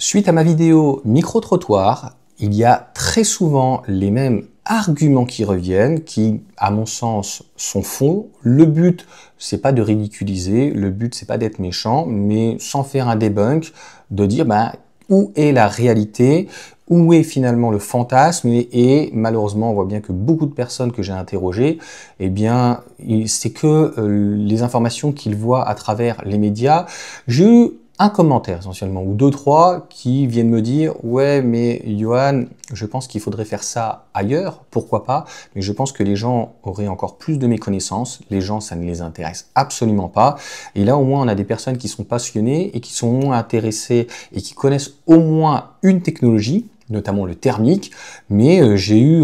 Suite à ma vidéo micro-trottoir, il y a très souvent les mêmes arguments qui reviennent, qui, à mon sens, sont faux. Le but, c'est pas de ridiculiser, le but, c'est pas d'être méchant, mais sans faire un debunk, de dire où est la réalité, où est finalement le fantasme, et malheureusement, on voit bien que beaucoup de personnes que j'ai interrogées, eh bien, c'est que les informations qu'ils voient à travers les médias. J'ai eu un commentaire essentiellement, ou deux, trois, qui viennent me dire « Ouais, mais Johan, je pense qu'il faudrait faire ça ailleurs, pourquoi pas, mais je pense que les gens auraient encore plus de méconnaissances, les gens, ça ne les intéresse absolument pas. » Et là, au moins, on a des personnes qui sont passionnées et qui sont au moins intéressées et qui connaissent au moins une technologie, notamment le thermique, mais j'ai eu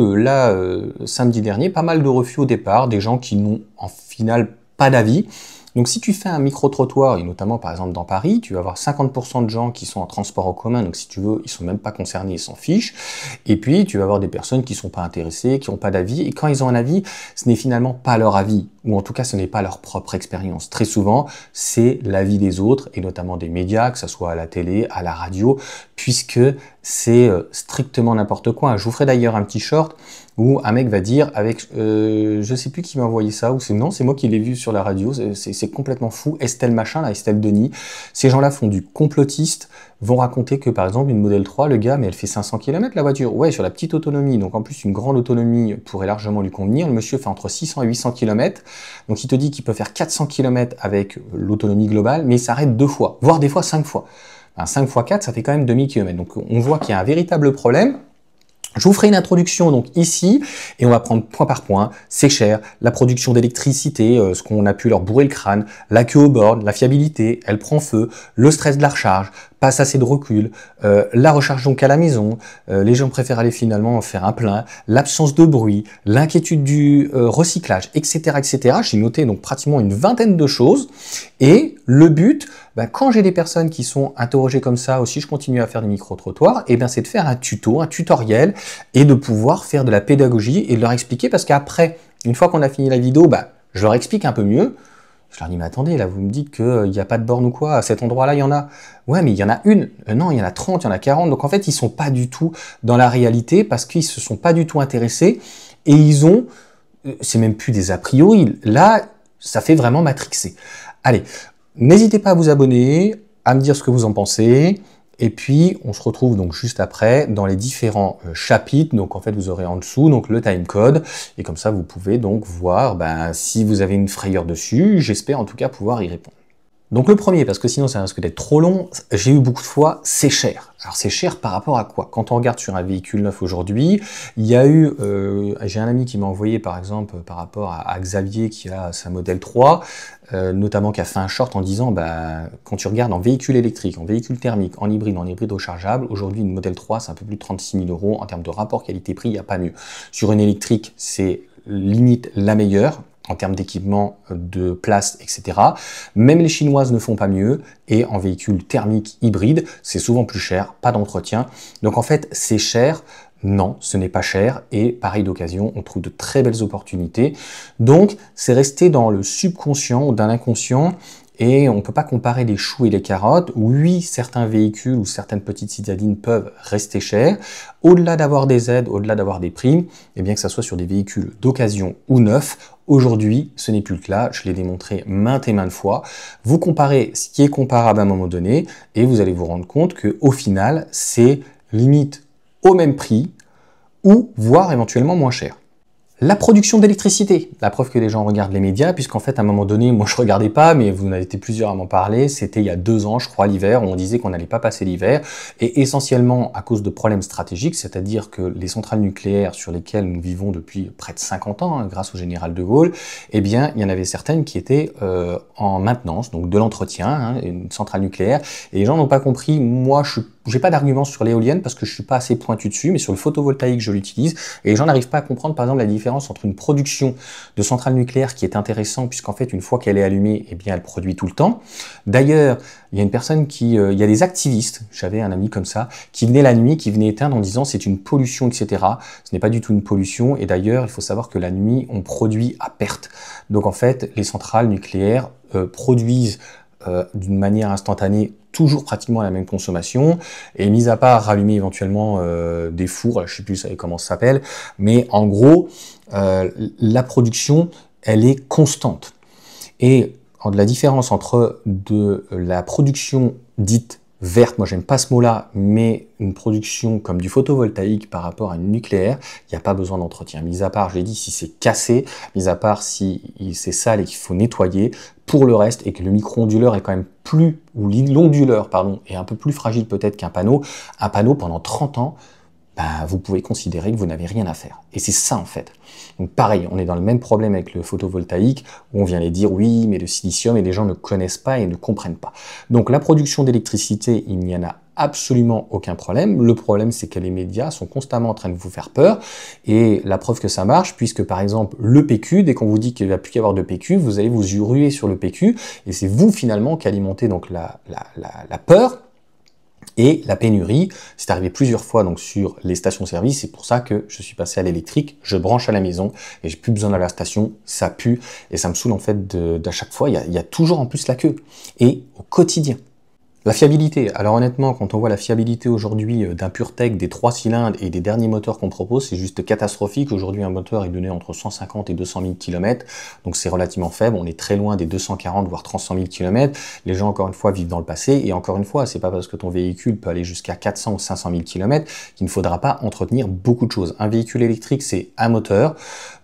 samedi dernier pas mal de refus au départ, des gens qui n'ont en final pas d'avis. Donc si tu fais un micro-trottoir, et notamment par exemple dans Paris, tu vas avoir 50% de gens qui sont en transport en commun, donc si tu veux, ils sont même pas concernés, ils s'en fichent. Et puis tu vas avoir des personnes qui sont pas intéressées, qui n'ont pas d'avis, et quand ils ont un avis, ce n'est finalement pas leur avis, ou en tout cas ce n'est pas leur propre expérience. Très souvent, c'est l'avis des autres, et notamment des médias, que ce soit à la télé, à la radio, puisque c'est strictement n'importe quoi. Je vous ferai d'ailleurs un petit short où un mec va dire avec, je sais plus qui m'a envoyé ça, ou c'est moi qui l'ai vu sur la radio, c'est complètement fou, Estelle machin, là, Estelle Denis, ces gens-là font du complotiste, vont raconter que par exemple une Model 3, le gars, mais elle fait 500 km la voiture, ouais, sur la petite autonomie, donc en plus une grande autonomie pourrait largement lui convenir, le monsieur fait entre 600 et 800 km, donc il te dit qu'il peut faire 400 km avec l'autonomie globale, mais il s'arrête 2 fois, voire des fois 5 fois. 5 x 4, ça fait quand même 2000 km, donc on voit qu'il y a un véritable problème. Je vous ferai une introduction donc ici et on va prendre point par point. C'est cher, la production d'électricité, ce qu'on a pu leur bourrer le crâne, la queue aux bornes, la fiabilité, elle prend feu, le stress de la recharge, pas assez de recul, la recharge donc à la maison, les gens préfèrent aller finalement faire un plein, l'absence de bruit, l'inquiétude du recyclage, etc., etc. J'ai noté donc pratiquement une vingtaine de choses et le but, quand j'ai des personnes qui sont interrogées comme ça aussi, je continue à faire des micro-trottoirs, et c'est de faire un tuto, un tutoriel et de pouvoir faire de la pédagogie et de leur expliquer parce qu'après, une fois qu'on a fini la vidéo, je leur explique un peu mieux. Je leur dis, mais attendez, là, vous me dites qu'il n'y a pas de borne ou quoi, à cet endroit-là, il y en a. Ouais, mais il y en a une. Non, il y en a 30, il y en a 40. Donc, en fait, ils sont pas du tout dans la réalité parce qu'ils se sont pas du tout intéressés et ils ont, c'est même plus des a priori. Là, ça fait vraiment matrixer. Allez, n'hésitez pas à vous abonner, à me dire ce que vous en pensez. Et puis, on se retrouve donc juste après dans les différents chapitres. Donc, en fait, vous aurez en dessous donc le timecode. Et comme ça, vous pouvez donc voir si vous avez une frayeur dessus. J'espère en tout cas pouvoir y répondre. Donc le premier, parce que sinon ça risque d'être trop long, j'ai eu beaucoup de fois, c'est cher. Alors c'est cher par rapport à quoi? Quand on regarde sur un véhicule neuf aujourd'hui, il y a eu, j'ai un ami qui m'a envoyé par exemple par rapport à Xavier qui a sa Model 3, notamment qui a fait un short en disant, quand tu regardes en véhicule électrique, en véhicule thermique, en hybride rechargeable, aujourd'hui une Model 3 c'est un peu plus de 36 000 €, en termes de rapport qualité-prix, il n'y a pas mieux. Sur une électrique, c'est limite la meilleure, en termes d'équipement, de place, etc. Même les Chinoises ne font pas mieux, et en véhicule thermique hybride, c'est souvent plus cher, pas d'entretien. Donc en fait, c'est cher. Non, ce n'est pas cher, et pareil d'occasion, on trouve de très belles opportunités. Donc, c'est resté dans le subconscient ou dans l'inconscient, et on ne peut pas comparer les choux et les carottes. Oui, certains véhicules ou certaines petites citadines peuvent rester chers. Au-delà d'avoir des aides, au-delà d'avoir des primes, et bien que ça soit sur des véhicules d'occasion ou neufs, aujourd'hui, ce n'est plus le cas. Je l'ai démontré maintes et maintes fois. Vous comparez ce qui est comparable à un moment donné, et vous allez vous rendre compte qu'au final, c'est limite au même prix, ou voire éventuellement moins cher. La production d'électricité, la preuve que les gens regardent les médias, puisqu'en fait, à un moment donné, moi je regardais pas, mais vous en avez été plusieurs à m'en parler, c'était il y a 2 ans, je crois, l'hiver, où on disait qu'on n'allait pas passer l'hiver, et essentiellement à cause de problèmes stratégiques, c'est-à-dire que les centrales nucléaires sur lesquelles nous vivons depuis près de 50 ans, grâce au général de Gaulle, eh bien, il y en avait certaines qui étaient en maintenance, donc de l'entretien, une centrale nucléaire, et les gens n'ont pas compris. Moi, j'ai pas d'argument sur l'éolienne parce que je suis pas assez pointu dessus, mais sur le photovoltaïque, je l'utilise, et les gens n'arrivent pas à comprendre, par exemple, la différence entre une production de centrale nucléaire qui est intéressante, puisqu'en fait, une fois qu'elle est allumée, eh bien, elle produit tout le temps. D'ailleurs, il y a une personne il y a des activistes, j'avais un ami comme ça, qui venait la nuit, qui venait éteindre en disant c'est une pollution, etc. Ce n'est pas du tout une pollution, et d'ailleurs, il faut savoir que la nuit, on produit à perte. Donc en fait, les centrales nucléaires produisent d'une manière instantanée, toujours pratiquement la même consommation, et mis à part rallumer éventuellement des fours, je sais plus comment ça s'appelle, mais en gros, la production, elle est constante. Et la différence entre de la production dite verte, moi j'aime pas ce mot-là, mais une production comme du photovoltaïque par rapport à une nucléaire, il n'y a pas besoin d'entretien. Mis à part, je l'ai dit, si c'est cassé, mis à part si c'est sale et qu'il faut nettoyer, pour le reste, et que le micro-onduleur est quand même plus, ou l'onduleur, pardon, est un peu plus fragile peut-être qu'un panneau pendant 30 ans, bah, vous pouvez considérer que vous n'avez rien à faire. Et c'est ça en fait. Donc pareil, on est dans le même problème avec le photovoltaïque, où on vient les dire oui, mais le silicium, et les gens ne connaissent pas et ne comprennent pas. Donc la production d'électricité, il n'y en a absolument aucun problème. Le problème, c'est que les médias sont constamment en train de vous faire peur, et la preuve que ça marche, puisque par exemple le PQ, dès qu'on vous dit qu'il ne va plus y avoir de PQ, vous allez vous ruer sur le PQ, et c'est vous finalement qui alimentez donc la peur. Et la pénurie, c'est arrivé plusieurs fois donc sur les stations-service, c'est pour ça que je suis passé à l'électrique, je branche à la maison et j'ai plus besoin d'aller à la station, ça pue et ça me saoule en fait d'à chaque fois, il y a toujours en plus la queue et au quotidien. La fiabilité, alors honnêtement, quand on voit la fiabilité aujourd'hui d'un PureTech, des 3 cylindres et des derniers moteurs qu'on propose, c'est juste catastrophique. Aujourd'hui, un moteur est donné entre 150 et 200 000 km, donc c'est relativement faible. On est très loin des 240 voire 300 000 km. Les gens, encore une fois, vivent dans le passé, et encore une fois, c'est pas parce que ton véhicule peut aller jusqu'à 400 ou 500 000 km qu'il ne faudra pas entretenir beaucoup de choses. Un véhicule électrique, c'est un moteur,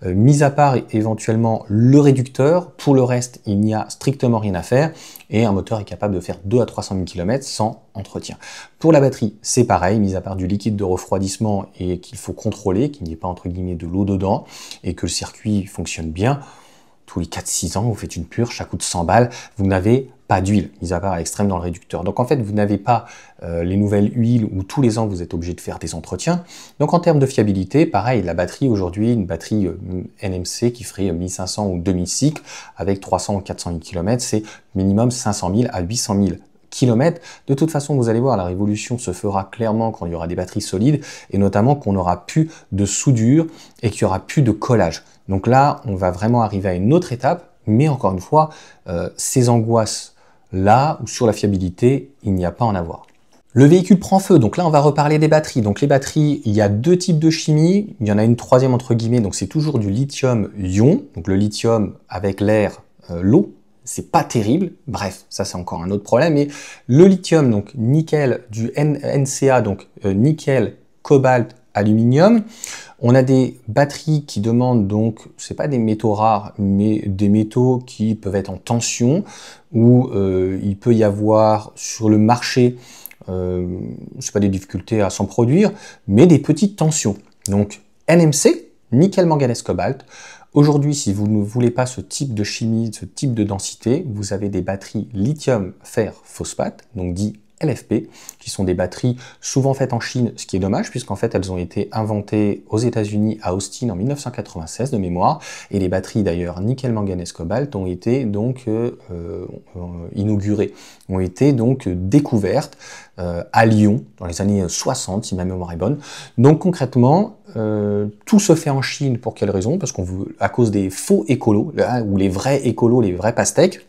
mis à part éventuellement le réducteur. Pour le reste, il n'y a strictement rien à faire, et un moteur est capable de faire 2 à 300 000 km sans entretien. Pour la batterie, c'est pareil, mis à part du liquide de refroidissement et qu'il faut contrôler, qu'il n'y ait pas entre guillemets de l'eau dedans, et que le circuit fonctionne bien, tous les 4-6 ans, vous faites une purge, ça coûte 100 balles, vous n'avez pas d'huile, mis à part à l'extrême dans le réducteur. Donc en fait, vous n'avez pas les nouvelles huiles où tous les ans vous êtes obligé de faire des entretiens. Donc en termes de fiabilité, pareil, la batterie aujourd'hui, une batterie NMC qui ferait 1500 ou 2000 cycles avec 300 ou 400 000 km, c'est minimum 500 000 à 800 000 km. De toute façon, vous allez voir, la révolution se fera clairement quand il y aura des batteries solides, et notamment qu'on n'aura plus de soudure et qu'il n'y aura plus de collage. Donc là, on va vraiment arriver à une autre étape, mais encore une fois, ces angoisses là, ou sur la fiabilité, il n'y a pas à en avoir. Le véhicule prend feu, donc là on va reparler des batteries. Donc les batteries, il y a 2 types de chimie, il y en a une troisième entre guillemets, donc c'est toujours du lithium-ion. Donc le lithium avec l'air, l'eau, c'est pas terrible. Bref, ça c'est encore un autre problème. Mais le lithium, donc nickel, du NCA, donc nickel, cobalt, aluminium. On a des batteries qui demandent donc, c'est pas des métaux rares, mais des métaux qui peuvent être en tension, où il peut y avoir sur le marché, c'est pas des difficultés à s'en produire, mais des petites tensions. Donc NMC, nickel, manganèse, cobalt. Aujourd'hui, si vous ne voulez pas ce type de chimie, ce type de densité, vous avez des batteries lithium, fer, phosphate, donc dit LFP, qui sont des batteries souvent faites en Chine, ce qui est dommage puisqu'en fait elles ont été inventées aux États-Unis à Austin en 1996 de mémoire, et les batteries d'ailleurs nickel, manganèse, cobalt ont été donc inaugurées, ont été donc découvertes à Lyon dans les années 60 si ma mémoire est bonne. Donc concrètement, tout se fait en Chine. Pour quelle raison? Parce qu'on veut, à cause des faux écolos, là, ou les vrais écolos, les vrais pastèques.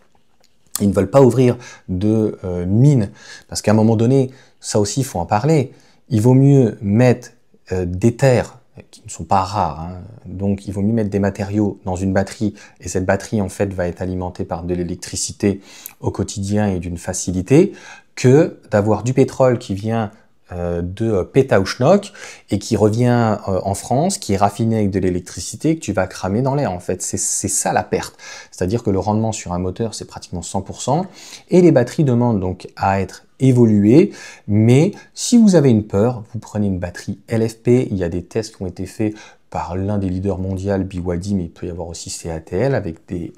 Ils ne veulent pas ouvrir de mines, parce qu'à un moment donné, ça aussi il faut en parler, il vaut mieux mettre des terres qui ne sont pas rares, hein. Donc il vaut mieux mettre des matériaux dans une batterie, et cette batterie en fait va être alimentée par de l'électricité au quotidien et d'une facilité, que d'avoir du pétrole qui vient de Pétaouchnok et qui revient en France, qui est raffiné avec de l'électricité que tu vas cramer dans l'air. En fait, c'est ça la perte. C'est-à-dire que le rendement sur un moteur, c'est pratiquement 100%, et les batteries demandent donc à être évoluées. Mais si vous avez une peur, vous prenez une batterie LFP. Il y a des tests qui ont été faits par l'un des leaders mondiaux, BYD, mais il peut y avoir aussi CATL avec des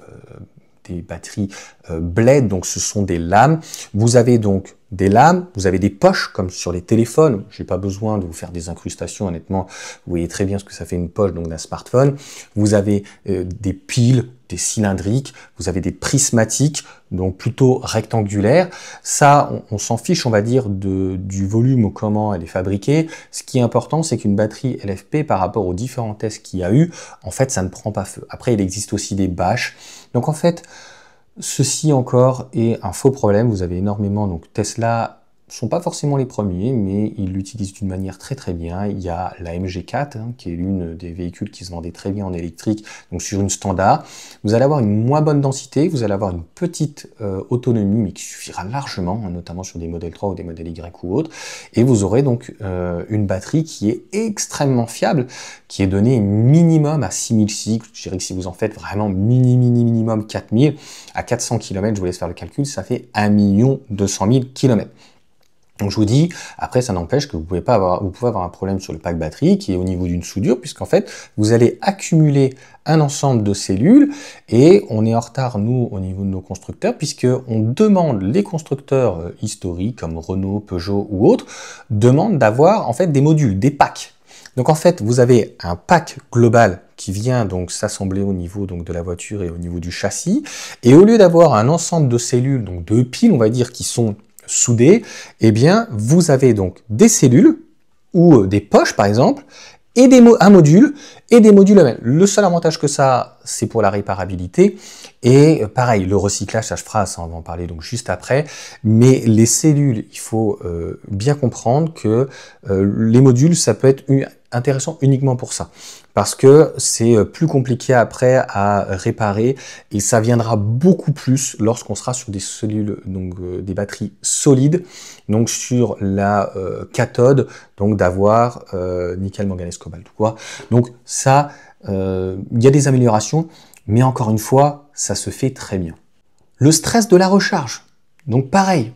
batteries bled, donc ce sont des lames. Vous avez donc des lames, vous avez des poches comme sur les téléphones. J'ai pas besoin de vous faire des incrustations, honnêtement. Vous voyez très bien ce que ça fait une poche donc d'un smartphone. Vous avez des piles, des cylindriques, vous avez des prismatiques, donc plutôt rectangulaires. Ça, on s'en fiche, on va dire, du volume ou comment elle est fabriquée. Ce qui est important, c'est qu'une batterie LFP, par rapport aux différents tests qu'il y a eu, en fait, ça ne prend pas feu. Après, il existe aussi des bâches. Donc en fait, Ceci encore est un faux problème. Vous avez énormément, donc Tesla sont pas forcément les premiers, mais ils l'utilisent d'une manière très très bien. Il y a la MG4, qui est l'une des véhicules qui se vendait très bien en électrique, donc sur une standard. Vous allez avoir une moins bonne densité, vous allez avoir une petite autonomie, mais qui suffira largement, notamment sur des modèles 3 ou des modèles Y ou autres. Et vous aurez donc une batterie qui est extrêmement fiable, qui est donnée minimum à 6000 cycles. Je dirais que si vous en faites vraiment minimum 4000, à 400 km, je vous laisse faire le calcul, ça fait 1 200 000 km. Donc je vous dis, après ça n'empêche que vous pouvez avoir un problème sur le pack batterie qui est au niveau d'une soudure, puisqu'en fait vous allez accumuler un ensemble de cellules et on est en retard nous au niveau de nos constructeurs, puisque on demande, les constructeurs historiques comme Renault, Peugeot ou autres, demandent d'avoir en fait des modules, des packs. Donc en fait vous avez un pack global qui vient donc s'assembler au niveau donc de la voiture et au niveau du châssis, et au lieu d'avoir un ensemble de cellules, donc de piles on va dire, qui sont soudées, eh bien vous avez donc des cellules ou des poches par exemple, et un module et des modules eux-mêmes. Le seul avantage que ça, c'est pour la réparabilité. Et pareil, le recyclage, ça je ferai, ça on va en parler donc juste après. Mais les cellules, il faut bien comprendre que les modules, ça peut être intéressant uniquement pour ça. Parce que c'est plus compliqué après à réparer et ça viendra beaucoup plus lorsqu'on sera sur des cellules, donc des batteries solides, donc sur la cathode, donc d'avoir nickel, manganèse, cobalt ou quoi. Donc ça, il y a des améliorations, mais encore une fois, ça se fait très bien. Le stress de la recharge, donc pareil.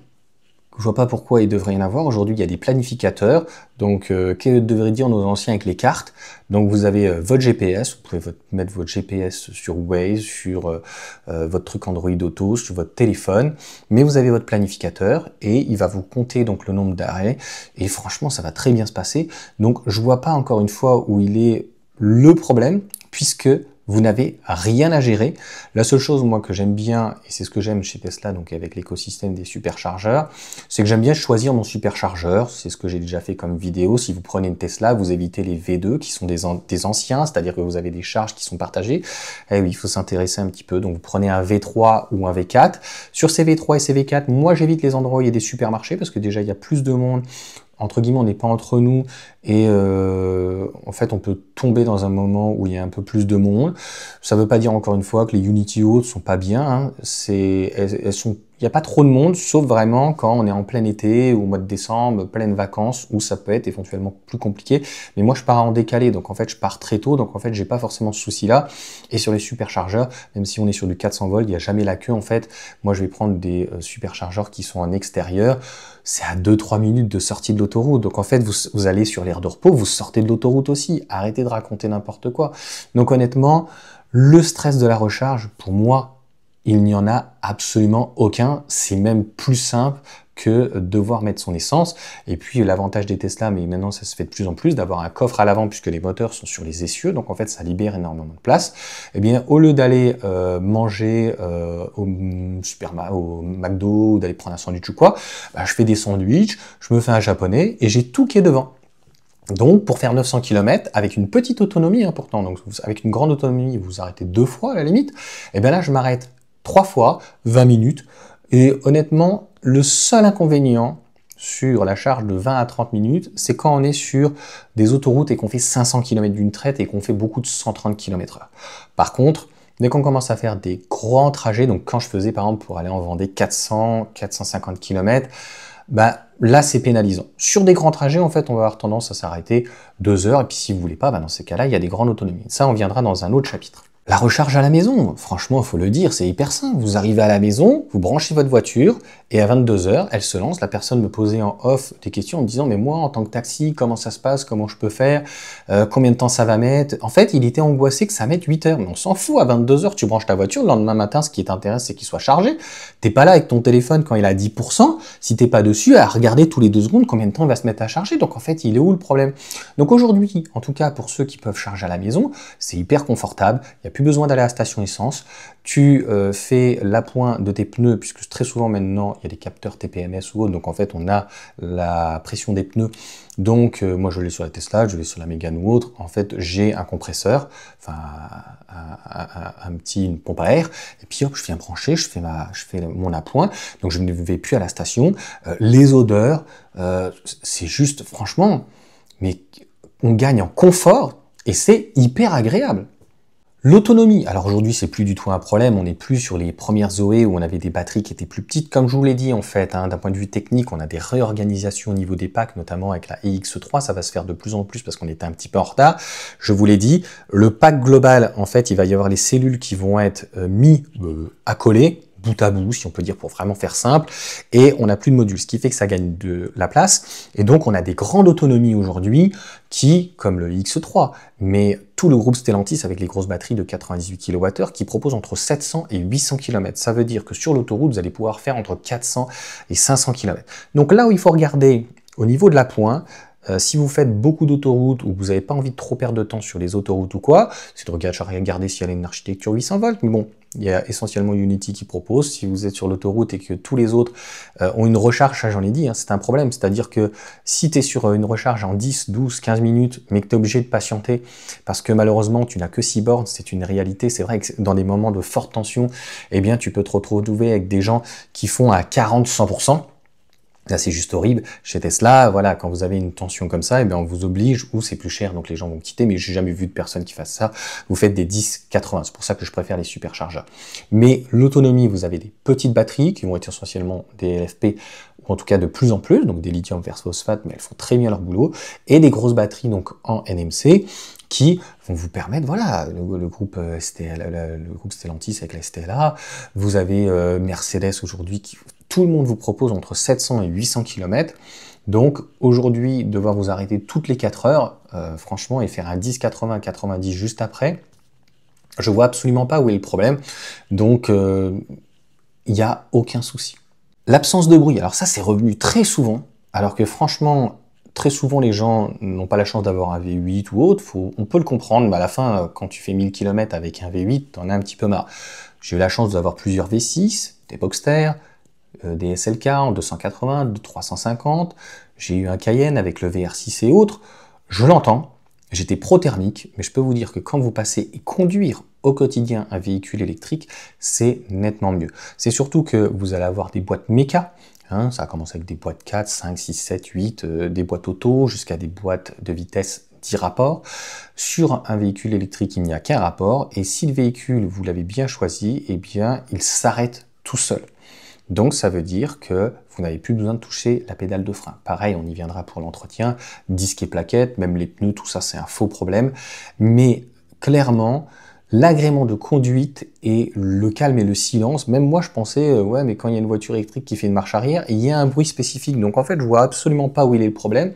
Je vois pas pourquoi il devrait y en avoir. Aujourd'hui, il y a des planificateurs. Donc, que devraient dire nos anciens avec les cartes? Donc, vous avez votre GPS. Vous pouvez mettre votre GPS sur Waze, sur votre truc Android Auto, sur votre téléphone. Mais vous avez votre planificateur et il va vous compter donc le nombre d'arrêts. Et franchement, ça va très bien se passer. Donc, je vois pas encore une fois où il est le problème, puisque vous n'avez rien à gérer. La seule chose, moi, que j'aime bien, et c'est ce que j'aime chez Tesla, donc avec l'écosystème des superchargeurs, c'est que j'aime bien choisir mon superchargeur. C'est ce que j'ai déjà fait comme vidéo. Si vous prenez une Tesla, vous évitez les V2 qui sont des anciens, c'est-à-dire que vous avez des charges qui sont partagées. Eh oui, il faut s'intéresser un petit peu. Donc, vous prenez un V3 ou un V4. Sur ces V3 et ces V4, moi, j'évite les endroits où il y a des supermarchés parce que déjà, il y a plus de monde. Entre guillemets, on n'est pas entre nous et en fait, on peut tomber dans un moment où il y a un peu plus de monde. Ça ne veut pas dire encore une fois que les Unity hautes sont pas bien. Hein. Il n'y a pas trop de monde, sauf vraiment quand on est en plein été ou au mois de décembre, pleines vacances, où ça peut être éventuellement plus compliqué. Mais moi, je pars en décalé, donc en fait, je pars très tôt, donc en fait, j'ai pas forcément ce souci-là. Et sur les superchargeurs, même si on est sur du 400 volts, il n'y a jamais la queue. En fait, moi, je vais prendre des superchargeurs qui sont en extérieur. C'est à 2-3 minutes de sortie de l'autoroute. Donc en fait, vous allez sur l'aire de repos, vous sortez de l'autoroute aussi. Arrêtez de raconter n'importe quoi. Donc honnêtement, le stress de la recharge, pour moi, il n'y en a absolument aucun. C'est même plus simple que devoir mettre son essence. Et puis l'avantage des Tesla, mais maintenant ça se fait de plus en plus, d'avoir un coffre à l'avant puisque les moteurs sont sur les essieux, donc en fait ça libère énormément de place. Eh bien au lieu d'aller manger au McDo ou d'aller prendre un sandwich ou quoi, bah, je fais des sandwichs, je me fais un japonais et j'ai tout qui est devant. Donc, pour faire 900 km, avec une petite autonomie, pourtant, donc avec une grande autonomie, vous arrêtez 2 fois à la limite, et bien là, je m'arrête 3 fois, 20 minutes, et honnêtement, le seul inconvénient sur la charge de 20 à 30 minutes, c'est quand on est sur des autoroutes et qu'on fait 500 km d'une traite et qu'on fait beaucoup de 130 km/h. Par contre, dès qu'on commence à faire des grands trajets, donc quand je faisais par exemple pour aller en Vendée 400, 450 km, bah, là c'est pénalisant. Sur des grands trajets, en fait, on va avoir tendance à s'arrêter 2 heures, et puis si vous voulez pas, bah, dans ces cas-là, il y a des grandes autonomies. Ça, on viendra dans un autre chapitre. La recharge à la maison, franchement, il faut le dire, c'est hyper simple. Vous arrivez à la maison, vous branchez votre voiture, et à 22 heures, elle se lance. La personne me posait en off des questions en me disant « Mais moi, en tant que taxi, comment ça se passe? Comment je peux faire? Combien de temps ça va mettre ?» En fait, il était angoissé que ça mette 8 heures. Mais on s'en fout, à 22 heures, tu branches ta voiture. Le lendemain matin, ce qui t'intéresse, c'est qu'il soit chargé. T'es pas là avec ton téléphone quand il est à 10%. Si t'es pas dessus, à regarder tous les 2 secondes combien de temps il va se mettre à charger. Donc en fait, il est où le problème? Donc aujourd'hui, en tout cas pour ceux qui peuvent charger à la maison, c'est hyper confortable. Il n'y a plus besoin d'aller à la station essence. Tu fais l'appoint de tes pneus, puisque très souvent maintenant, il y a des capteurs TPMS ou autres, donc en fait on a la pression des pneus. Donc moi je l'ai sur la Tesla, je l'ai sur la Mégane ou autre. En fait j'ai un compresseur, enfin une pompe à air, et puis hop, je viens brancher, je fais mon appoint, donc je ne vais plus à la station. Les odeurs, c'est juste franchement, mais on gagne en confort et c'est hyper agréable. L'autonomie, alors aujourd'hui c'est plus du tout un problème, on n'est plus sur les premières Zoé où on avait des batteries qui étaient plus petites, comme je vous l'ai dit en fait, hein, d'un point de vue technique, on a des réorganisations au niveau des packs, notamment avec la EX3, ça va se faire de plus en plus parce qu'on était un petit peu en retard. Je vous l'ai dit, le pack global, en fait, il va y avoir les cellules qui vont être mis accolées, bout à bout, si on peut dire, pour vraiment faire simple, et on n'a plus de module, ce qui fait que ça gagne de la place, et donc on a des grandes autonomies aujourd'hui qui, comme le X3, mais tout le groupe Stellantis avec les grosses batteries de 98 kWh qui proposent entre 700 et 800 km. Ça veut dire que sur l'autoroute, vous allez pouvoir faire entre 400 et 500 km. Donc là où il faut regarder au niveau de la pointe, si vous faites beaucoup d'autoroutes ou que vous n'avez pas envie de trop perdre de temps sur les autoroutes ou quoi, c'est de regarder s'il y a une architecture 800 volts, mais bon, il y a essentiellement Unity qui propose. Si vous êtes sur l'autoroute et que tous les autres ont une recharge, ça j'en ai dit, hein, c'est un problème. C'est-à-dire que si tu es sur une recharge en 10, 12, 15 minutes, mais que tu es obligé de patienter parce que malheureusement tu n'as que 6 bornes, c'est une réalité. C'est vrai que dans des moments de forte tension, eh bien tu peux te retrouver avec des gens qui font à 40-100%. Là, c'est juste horrible. Chez Tesla, voilà, quand vous avez une tension comme ça, eh bien, on vous oblige, ou c'est plus cher, donc les gens vont quitter, mais j'ai jamais vu de personne qui fasse ça. Vous faites des 10-80. C'est pour ça que je préfère les superchargeurs. Mais l'autonomie, vous avez des petites batteries qui vont être essentiellement des LFP, ou en tout cas de plus en plus, donc des lithium vers phosphate, mais elles font très bien leur boulot, et des grosses batteries, donc en NMC, qui vont vous permettre, voilà, le groupe Stellantis avec la STLA, vous avez Mercedes aujourd'hui qui tout le monde vous propose entre 700 et 800 km. Donc aujourd'hui, devoir vous arrêter toutes les 4 heures, franchement, et faire un 10-80, 90 juste après, je vois absolument pas où est le problème. Donc il n'y a aucun souci. L'absence de bruit, alors ça c'est revenu très souvent, alors que franchement, très souvent les gens n'ont pas la chance d'avoir un V8 ou autre, on peut le comprendre, mais à la fin, quand tu fais 1000 km avec un V8, t'en as un petit peu marre. J'ai eu la chance d'avoir plusieurs V6, des Boxster, des SLK en 280, 350, j'ai eu un Cayenne avec le VR6 et autres, je l'entends, j'étais pro-thermique, mais je peux vous dire que quand vous passez et conduire au quotidien un véhicule électrique, c'est nettement mieux. C'est surtout que vous allez avoir des boîtes méca, hein, ça a commencé avec des boîtes 4, 5, 6, 7, 8, des boîtes auto, jusqu'à des boîtes de vitesse 10 rapports. Sur un véhicule électrique, il n'y a qu'un rapport, et si le véhicule, vous l'avez bien choisi, eh bien, il s'arrête tout seul. Donc ça veut dire que vous n'avez plus besoin de toucher la pédale de frein. Pareil, on y viendra pour l'entretien, disque et plaquettes, même les pneus, tout ça c'est un faux problème. Mais clairement, l'agrément de conduite et le calme et le silence, même moi je pensais, ouais mais quand il y a une voiture électrique qui fait une marche arrière, il y a un bruit spécifique. Donc en fait, je vois absolument pas où il est le problème.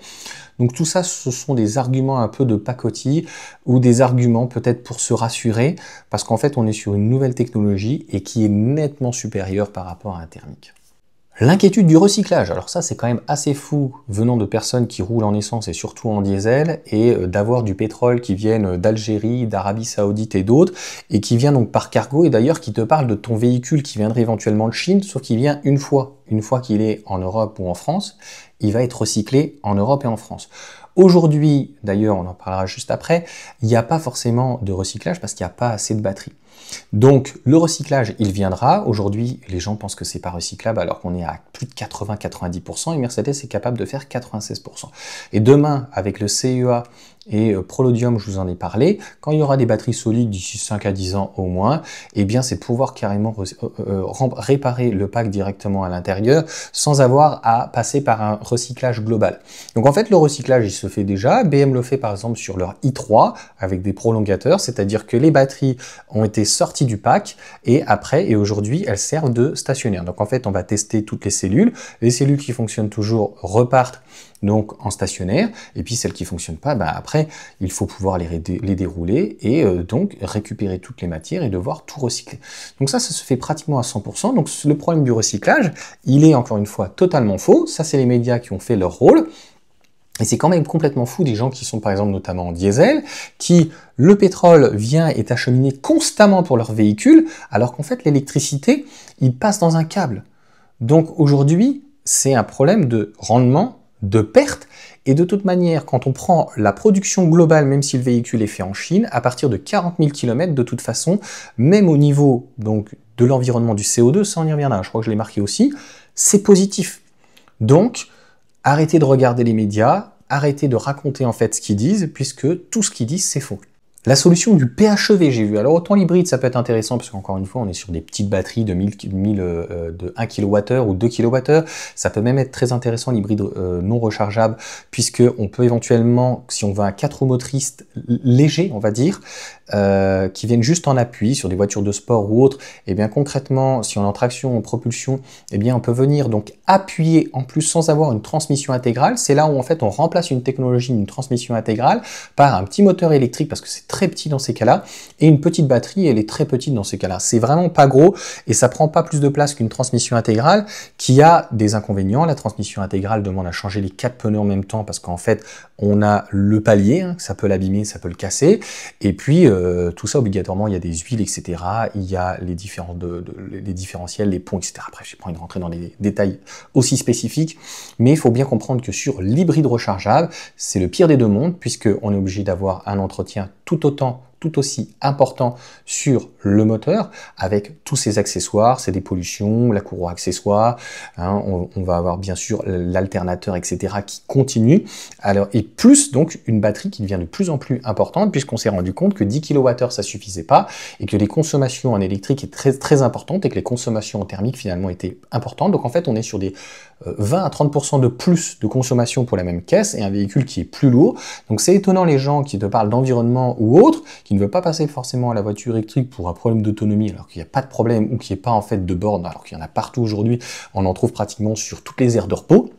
Donc tout ça, ce sont des arguments un peu de pacotille ou des arguments peut-être pour se rassurer parce qu'en fait, on est sur une nouvelle technologie et qui est nettement supérieure par rapport à un thermique. L'inquiétude du recyclage, alors ça c'est quand même assez fou venant de personnes qui roulent en essence et surtout en diesel et d'avoir du pétrole qui vient d'Algérie, d'Arabie Saoudite et d'autres et qui vient donc par cargo et d'ailleurs qui te parle de ton véhicule qui viendrait éventuellement de Chine sauf qu'il vient une fois qu'il est en Europe ou en France, il va être recyclé en Europe et en France. Aujourd'hui, d'ailleurs on en parlera juste après, il n'y a pas forcément de recyclage parce qu'il n'y a pas assez de batteries. Donc le recyclage, il viendra. Aujourd'hui, les gens pensent que c'est pas recyclable alors qu'on est à plus de 80-90% et Mercedes est capable de faire 96%. Et demain, avec le CEA et Prolodium, je vous en ai parlé, quand il y aura des batteries solides d'ici 5 à 10 ans au moins, eh bien c'est de pouvoir carrément réparer le pack directement à l'intérieur sans avoir à passer par un recyclage global. Donc en fait, le recyclage, il se fait déjà. BM le fait par exemple sur leur i3 avec des prolongateurs, c'est-à-dire que les batteries ont été sorties du pack et après et aujourd'hui, elles servent de stationnaire. Donc en fait, on va tester toutes les cellules. Les cellules qui fonctionnent toujours repartent donc en stationnaire, et puis celles qui fonctionnent pas, bah après il faut pouvoir les dérouler et donc récupérer toutes les matières et devoir tout recycler. Donc ça se fait pratiquement à 100%, donc le problème du recyclage, il est encore une fois totalement faux, ça c'est les médias qui ont fait leur rôle, et c'est quand même complètement fou des gens qui sont par exemple notamment en diesel, qui le pétrole vient et est acheminé constamment pour leur véhicule, alors qu'en fait l'électricité, il passe dans un câble. Donc aujourd'hui, c'est un problème de rendement, de perte, et de toute manière, quand on prend la production globale, même si le véhicule est fait en Chine, à partir de 40 000 km, de toute façon, même au niveau donc, de l'environnement du CO2, ça on y reviendra, je crois que je l'ai marqué aussi, c'est positif. Donc, arrêtez de regarder les médias, arrêtez de raconter en fait ce qu'ils disent, puisque tout ce qu'ils disent, c'est faux. La solution du PHEV, j'ai vu. Alors autant l'hybride, ça peut être intéressant, parce qu'encore une fois, on est sur des petites batteries de 1 kWh ou 2 kWh. Ça peut même être très intéressant, l'hybride non rechargeable, puisqu'on peut éventuellement, si on veut un 4 roues motrices léger, on va dire, qui viennent juste en appui sur des voitures de sport ou autres, et bien concrètement, si on est en traction ou en propulsion, et bien on peut venir donc appuyer en plus sans avoir une transmission intégrale. C'est là où en fait on remplace une technologie, une transmission intégrale, par un petit moteur électrique, parce que c'est très petit dans ces cas-là, et une petite batterie, elle est très petite dans ces cas-là. C'est vraiment pas gros, et ça prend pas plus de place qu'une transmission intégrale, qui a des inconvénients. La transmission intégrale demande à changer les 4 pneus en même temps, parce qu'en fait, on a le palier, hein, ça peut l'abîmer, ça peut le casser, et puis tout ça, obligatoirement, il y a des huiles, etc. Il y a les différentiels, les ponts, etc. Bref, je n'ai pas envie de rentrer dans des détails aussi spécifiques, mais il faut bien comprendre que sur l'hybride rechargeable, c'est le pire des deux mondes, puisqu'on est obligé d'avoir un entretien tout aussi important sur le moteur, avec tous ses accessoires, ses dépollutions, la courroie accessoire, hein, on va avoir bien sûr l'alternateur, etc. qui continue, alors, et plus donc une batterie qui devient de plus en plus importante, puisqu'on s'est rendu compte que 10 kWh ça suffisait pas, et que les consommations en électrique étaient très importantes, et que les consommations en thermique finalement étaient importantes. Donc en fait on est sur des 20 à 30% de plus de consommation pour la même caisse, et un véhicule qui est plus lourd. Donc c'est étonnant les gens qui te parlent d'environnement ou autre, qui ne veulent pas passer forcément à la voiture électrique pour un problème d'autonomie, alors qu'il n'y a pas de problème, ou qu'il n'y ait pas en fait de borne, alors qu'il y en a partout aujourd'hui, on en trouve pratiquement sur toutes les aires de repos,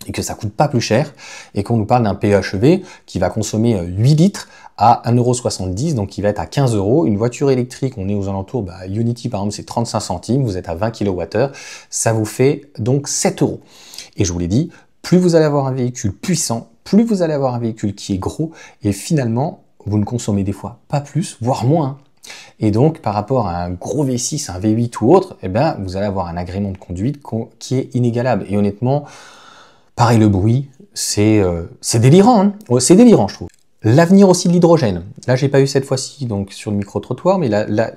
et que ça coûte pas plus cher, et qu'on nous parle d'un PHEV qui va consommer 8 litres à 1,70 €, donc qui va être à 15 €. Une voiture électrique, on est aux alentours, Unity par exemple, c'est 35 centimes, vous êtes à 20 kWh, ça vous fait donc 7 €. Et je vous l'ai dit, plus vous allez avoir un véhicule puissant, plus vous allez avoir un véhicule qui est gros, et finalement, vous ne consommez des fois pas plus, voire moins. Et donc, par rapport à un gros V6, un V8 ou autre, eh ben, vous allez avoir un agrément de conduite qui est inégalable. Et honnêtement, pareil, le bruit, c'est délirant, hein. C'est délirant, je trouve. L'avenir aussi de l'hydrogène. Là, j'ai pas eu cette fois-ci donc sur le micro-trottoir, mais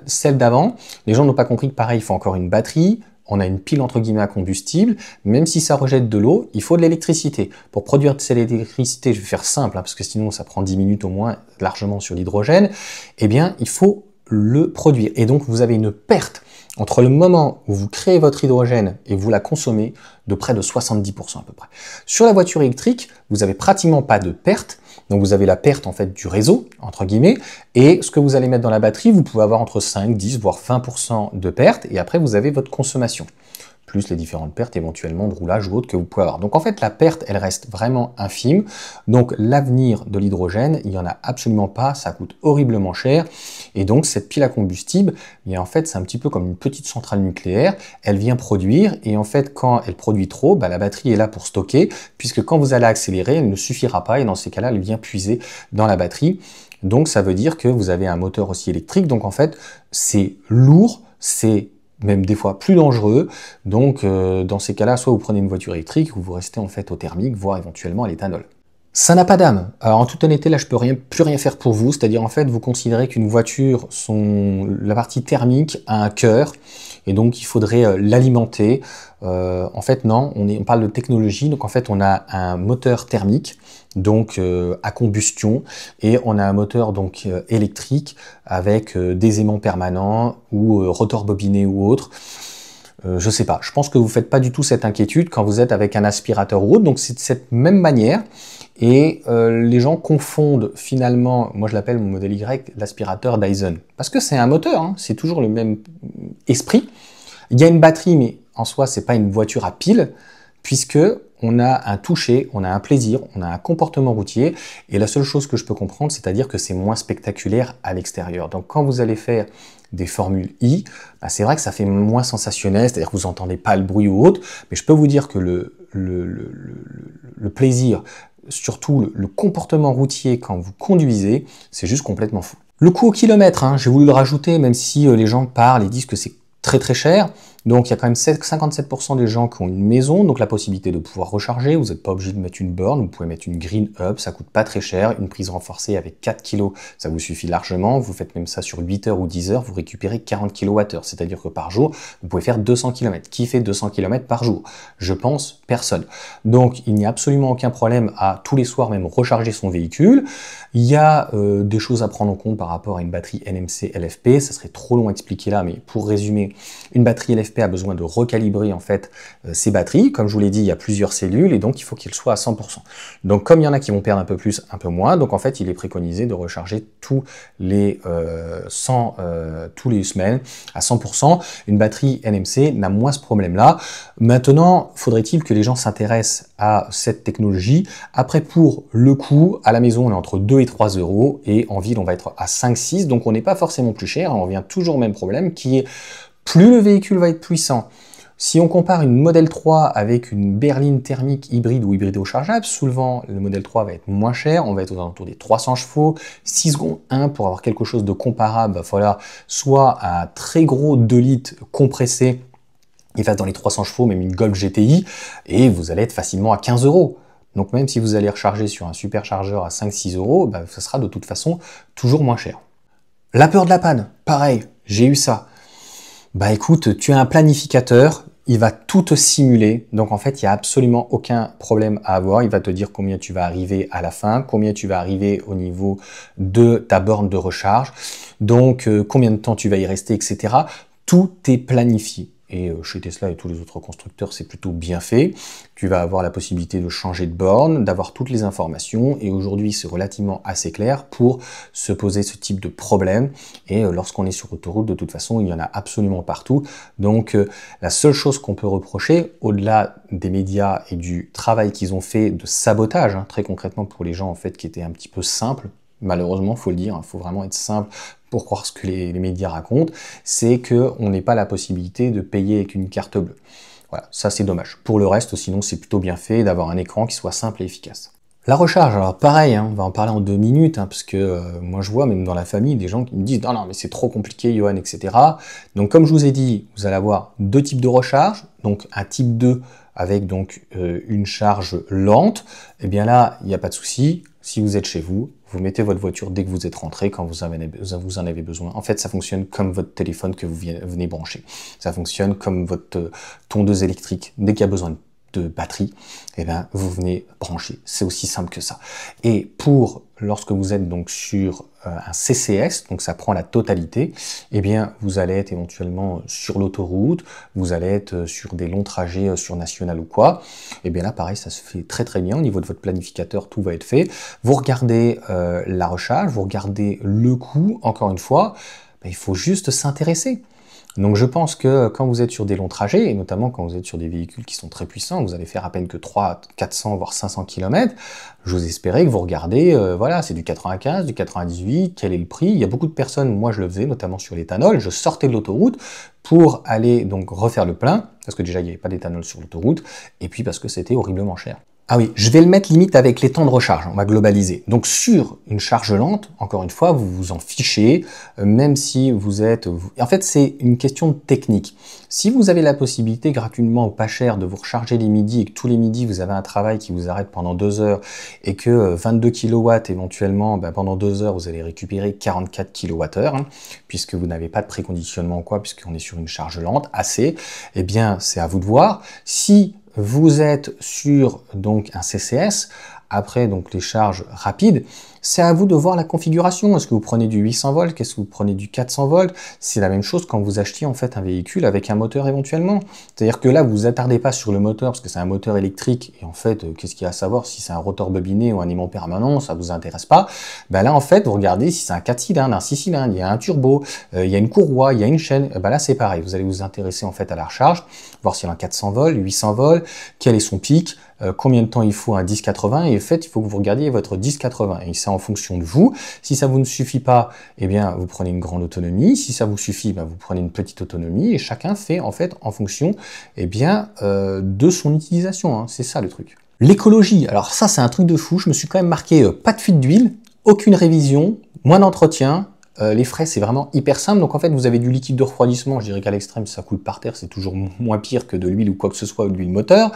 celle d'avant, les gens n'ont pas compris que pareil, il faut encore une batterie, on a une pile entre guillemets à combustible, même si ça rejette de l'eau, il faut de l'électricité. Pour produire de cette électricité, je vais faire simple, hein, parce que sinon ça prend 10 minutes au moins largement sur l'hydrogène, eh bien, il faut le produire. Et donc, vous avez une perte entre le moment où vous créez votre hydrogène et vous la consommez de près de 70% à peu près. Sur la voiture électrique, vous n'avez pratiquement pas de perte, donc vous avez la perte en fait du réseau, entre guillemets, et ce que vous allez mettre dans la batterie, vous pouvez avoir entre 5, 10, voire 20% de perte, et après vous avez votre consommation, plus les différentes pertes éventuellement de roulage ou autre que vous pouvez avoir. Donc en fait, la perte, elle reste vraiment infime. Donc l'avenir de l'hydrogène, il n'y en a absolument pas, ça coûte horriblement cher. Et donc cette pile à combustible, en fait, c'est un petit peu comme une petite centrale nucléaire. Elle vient produire, et en fait, quand elle produit trop, la batterie est là pour stocker, puisque quand vous allez accélérer, elle ne suffira pas, et dans ces cas-là, elle vient puiser dans la batterie. Donc ça veut dire que vous avez un moteur aussi électrique. Donc en fait, c'est lourd, c'est même des fois plus dangereux. Donc dans ces cas-là, soit vous prenez une voiture électrique, ou vous restez en fait au thermique, voire éventuellement à l'éthanol. Ça n'a pas d'âme. Alors en toute honnêteté, là je peux plus rien faire pour vous, c'est-à-dire en fait vous considérez qu'une voiture, la partie thermique a un cœur, et donc il faudrait l'alimenter. En fait non, on parle de technologie, donc en fait on a un moteur thermique, donc à combustion, et on a un moteur donc électrique avec des aimants permanents ou rotor bobiné ou autre. Je sais pas, je pense que vous faites pas du tout cette inquiétude quand vous êtes avec un aspirateur ou autre, donc c'est de cette même manière. Et les gens confondent finalement, moi je l'appelle mon modèle Y, l'aspirateur Dyson, parce que c'est un moteur, hein, c'est toujours le même esprit. Il y a une batterie, mais en soi c'est pas une voiture à pile, puisque on a un toucher, on a un plaisir, on a un comportement routier, et la seule chose que je peux comprendre, c'est-à-dire que c'est moins spectaculaire à l'extérieur. Donc quand vous allez faire des formules I, c'est vrai que ça fait moins sensationnel, c'est-à-dire que vous n'entendez pas le bruit ou autre, mais je peux vous dire que le plaisir, surtout le comportement routier quand vous conduisez, c'est juste complètement fou. Le coût au kilomètre, hein, j'ai voulu le rajouter, même si les gens parlent et disent que c'est très très cher. Donc il y a quand même 57% des gens qui ont une maison, donc la possibilité de pouvoir recharger. Vous n'êtes pas obligé de mettre une borne, vous pouvez mettre une Green Up, ça coûte pas très cher. Une prise renforcée avec 4 kg, ça vous suffit largement. Vous faites même ça sur 8 heures ou 10 heures, vous récupérez 40 kWh. C'est-à-dire que par jour, vous pouvez faire 200 km. Qui fait 200 km par jour? Je pense personne. Donc il n'y a absolument aucun problème à tous les soirs même recharger son véhicule. Il y a des choses à prendre en compte par rapport à une batterie NMC LFP. Ça serait trop long à expliquer là, mais pour résumer, une batterie LFP a besoin de recalibrer en fait ses batteries. Comme je vous l'ai dit, il y a plusieurs cellules et donc il faut qu'elles soient à 100%. Donc comme il y en a qui vont perdre un peu plus, un peu moins, donc en fait il est préconisé de recharger tous les semaines à 100%. Une batterie NMC n'a moins ce problème-là. Maintenant, faudrait-il que les gens s'intéressent à cette technologie? Après, pour le coût, à la maison on est entre 2 et 3 euros et en ville on va être à 5-6, donc on n'est pas forcément plus cher. On revient toujours au même problème qui est plus le véhicule va être puissant. Si on compare une Model 3 avec une berline thermique hybride ou hybrido-chargeable, souvent le Model 3 va être moins cher, on va être aux alentours des 300 chevaux, 6 secondes 1 pour avoir quelque chose de comparable, il va falloir soit un très gros 2 litres compressé, il va dans les 300 chevaux, même une Golf GTI, et vous allez être facilement à 15 euros. Donc même si vous allez recharger sur un superchargeur à 5-6 euros, ça sera de toute façon toujours moins cher. La peur de la panne, pareil, j'ai eu ça. Bah écoute, tu as un planificateur, il va tout te simuler, donc en fait il n'y a absolument aucun problème à avoir, il va te dire combien tu vas arriver à la fin, combien tu vas arriver au niveau de ta borne de recharge, donc combien de temps tu vas y rester, etc. Tout est planifié. Et chez Tesla et tous les autres constructeurs, c'est plutôt bien fait. Tu vas avoir la possibilité de changer de borne, d'avoir toutes les informations. Et aujourd'hui, c'est relativement assez clair pour se poser ce type de problème. Et lorsqu'on est sur autoroute, de toute façon, il y en a absolument partout. Donc, la seule chose qu'on peut reprocher, au-delà des médias et du travail qu'ils ont fait de sabotage, très concrètement pour les gens en fait qui étaient un petit peu simples, malheureusement, faut le dire, il faut vraiment être simple pour croire ce que les médias racontent, c'est qu'on n'ait pas la possibilité de payer avec une carte bleue. Voilà, ça c'est dommage. Pour le reste, sinon c'est plutôt bien fait d'avoir un écran qui soit simple et efficace. La recharge, alors pareil, on va en parler en 2 minutes, parce que moi je vois même dans la famille des gens qui me disent « Non, mais c'est trop compliqué, Johan, etc. » Donc comme je vous ai dit, vous allez avoir 2 types de recharge, donc un type 2 avec donc une charge lente. Et bien là, il n'y a pas de souci. Si vous êtes chez vous, vous mettez votre voiture dès que vous êtes rentré, quand vous en avez besoin. En fait, ça fonctionne comme votre téléphone que vous venez brancher. Ça fonctionne comme votre tondeuse électrique. Dès qu'il y a besoin de batterie, eh bien, vous venez brancher. C'est aussi simple que ça. Et pour lorsque vous êtes donc sur un CCS, donc ça prend la totalité, eh bien, vous allez être éventuellement sur l'autoroute, vous allez être sur des longs trajets sur national ou quoi. Et bien là, pareil, ça se fait très très bien. Au niveau de votre planificateur, tout va être fait. Vous regardez la recharge, vous regardez le coût. Encore une fois, il faut juste s'intéresser. Donc je pense que quand vous êtes sur des longs trajets, et notamment quand vous êtes sur des véhicules qui sont très puissants, vous allez faire à peine que 300, 400, voire 500 km, j'ose espérer que vous regardez, voilà, c'est du 95, du 98, quel est le prix? Il y a beaucoup de personnes, moi je le faisais, notamment sur l'éthanol, je sortais de l'autoroute pour aller donc refaire le plein, parce que déjà il n'y avait pas d'éthanol sur l'autoroute, et puis parce que c'était horriblement cher. Ah oui, je vais le mettre limite avec les temps de recharge, on va globaliser. Donc sur une charge lente, encore une fois, vous vous en fichez, même si vous êtes... En fait, c'est une question de technique. Si vous avez la possibilité gratuitement ou pas cher de vous recharger les midis et que tous les midis vous avez un travail qui vous arrête pendant 2 heures et que 22 kW éventuellement, pendant 2 heures, vous allez récupérer 44 kWh, puisque vous n'avez pas de préconditionnement ou quoi, puisqu'on est sur une charge lente, assez, eh bien c'est à vous de voir. Si vous êtes sur donc un CCS, après donc les charges rapides, c'est à vous de voir la configuration. Est-ce que vous prenez du 800 volts? Qu'est-ce que vous prenez du 400 volts? C'est la même chose quand vous achetiez en fait un véhicule avec un moteur éventuellement. C'est-à-dire que là, vous vous attardez pas sur le moteur parce que c'est un moteur électrique et en fait, qu'est-ce qu'il y a à savoir si c'est un rotor bobiné ou un aimant permanent, ça vous intéresse pas. Là, en fait, vous regardez si c'est un 4 cylindres, un 6 cylindres, il y a un turbo, il y a une courroie, il y a une chaîne. Là, c'est pareil. Vous allez vous intéresser en fait à la recharge, voir s'il y a un 400 volts, 800 volts, quel est son pic, combien de temps il faut un 1080 et en fait, il faut que vous regardiez votre 1080 et c'est en fonction de vous. Si ça vous ne suffit pas, eh bien, vous prenez une grande autonomie. Si ça vous suffit, vous prenez une petite autonomie et chacun fait en fait en fonction, eh bien, de son utilisation. C'est ça le truc. L'écologie, alors ça c'est un truc de fou. Je me suis quand même marqué pas de fuite d'huile, aucune révision, moins d'entretien, les frais, c'est vraiment hyper simple. Donc en fait, vous avez du liquide de refroidissement. Je dirais qu'à l'extrême, si ça coule par terre, c'est toujours moins pire que de l'huile ou quoi que ce soit, ou de l'huile moteur.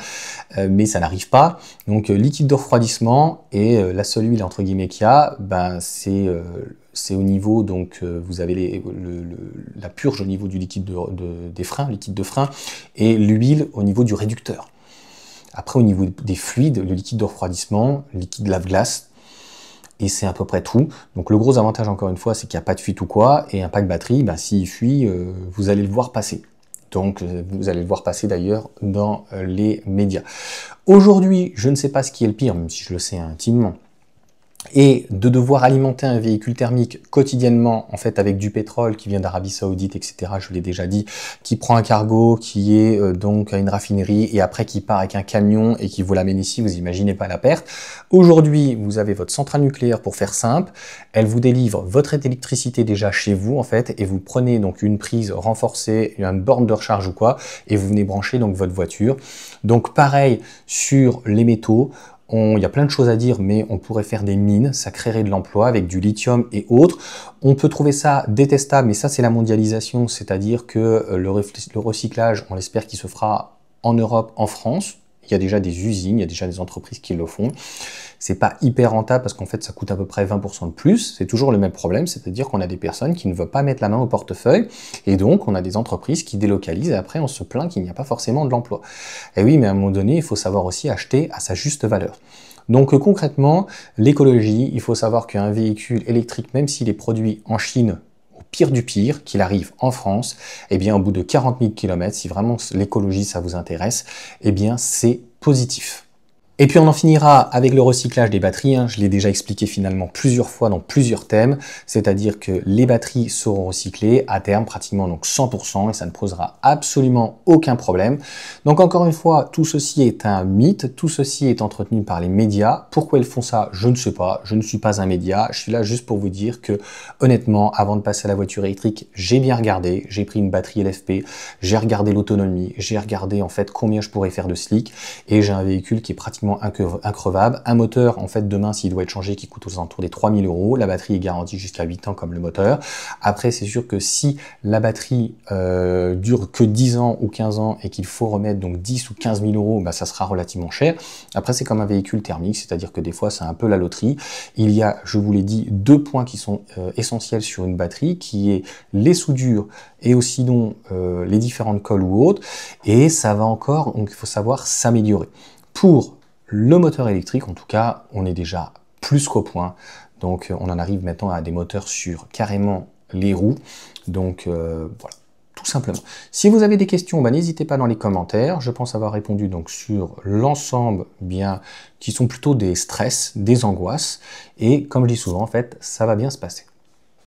Mais ça n'arrive pas. Donc liquide de refroidissement et la seule huile entre guillemets qu'il y a, ben, c'est au niveau, donc vous avez la purge au niveau du liquide des freins, liquide de frein, et l'huile au niveau du réducteur. Après, au niveau des fluides, le liquide de refroidissement, le liquide lave-glace, et c'est à peu près tout. Donc le gros avantage, encore une fois, c'est qu'il n'y a pas de fuite ou quoi, et un pack batterie, ben, s'il fuit, vous allez le voir passer. Donc vous allez le voir passer d'ailleurs dans les médias. Aujourd'hui, je ne sais pas ce qui est le pire, même si je le sais intimement, et de devoir alimenter un véhicule thermique quotidiennement, en fait, avec du pétrole qui vient d'Arabie Saoudite, etc., je l'ai déjà dit, qui prend un cargo, qui est donc à une raffinerie, et après qui part avec un camion et qui vous l'amène ici, vous imaginez pas la perte. Aujourd'hui, vous avez votre centrale nucléaire, pour faire simple, elle vous délivre votre électricité déjà chez vous, en fait, et vous prenez donc une prise renforcée, une borne de recharge ou quoi, et vous venez brancher donc votre voiture. Donc pareil sur les métaux. Il y a plein de choses à dire, mais on pourrait faire des mines, ça créerait de l'emploi avec du lithium et autres. On peut trouver ça détestable, mais ça c'est la mondialisation, c'est-à-dire que le recyclage, on espère qu'il se fera en Europe, en France. Il y a déjà des usines, il y a déjà des entreprises qui le font. C'est pas hyper rentable parce qu'en fait ça coûte à peu près 20% de plus. C'est toujours le même problème, c'est-à-dire qu'on a des personnes qui ne veulent pas mettre la main au portefeuille et donc on a des entreprises qui délocalisent et après on se plaint qu'il n'y a pas forcément de l'emploi. Et oui, mais à un moment donné, il faut savoir aussi acheter à sa juste valeur. Donc concrètement, l'écologie, il faut savoir qu'un véhicule électrique, même s'il est produit en Chine, au pire du pire, qu'il arrive en France, eh bien au bout de 40 000 km, si vraiment l'écologie ça vous intéresse, eh bien c'est positif. Et puis on en finira avec le recyclage des batteries, hein. Je l'ai déjà expliqué finalement plusieurs fois dans plusieurs thèmes, c'est-à-dire que les batteries seront recyclées à terme pratiquement donc 100% et ça ne posera absolument aucun problème. Donc encore une fois, tout ceci est un mythe, tout ceci est entretenu par les médias. Pourquoi ils font ça? Je ne sais pas, je ne suis pas un média, je suis là juste pour vous dire que honnêtement, avant de passer à la voiture électrique, j'ai bien regardé, j'ai pris une batterie LFP, j'ai regardé l'autonomie, j'ai regardé en fait combien je pourrais faire de slick et j'ai un véhicule qui est pratiquement increvable. Un moteur, en fait, demain, s'il doit être changé, qui coûte aux alentours des 3 000 €. La batterie est garantie jusqu'à 8 ans comme le moteur. Après, c'est sûr que si la batterie dure que 10 ans ou 15 ans et qu'il faut remettre donc 10 ou 15 000 €, bah, ça sera relativement cher. Après, c'est comme un véhicule thermique, c'est-à-dire que des fois, c'est un peu la loterie. Il y a, je vous l'ai dit, deux points qui sont essentiels sur une batterie, qui est les soudures et aussi donc les différentes colles ou autres. Et ça va encore, donc il faut savoir s'améliorer. Pour le moteur électrique, en tout cas, on est déjà plus qu'au point. Donc, on en arrive maintenant à des moteurs sur carrément les roues. Donc, voilà, tout simplement. Si vous avez des questions, bah, n'hésitez pas dans les commentaires. Je pense avoir répondu donc sur l'ensemble, bien, qui sont plutôt des stress, des angoisses. Et comme je dis souvent, en fait, ça va bien se passer.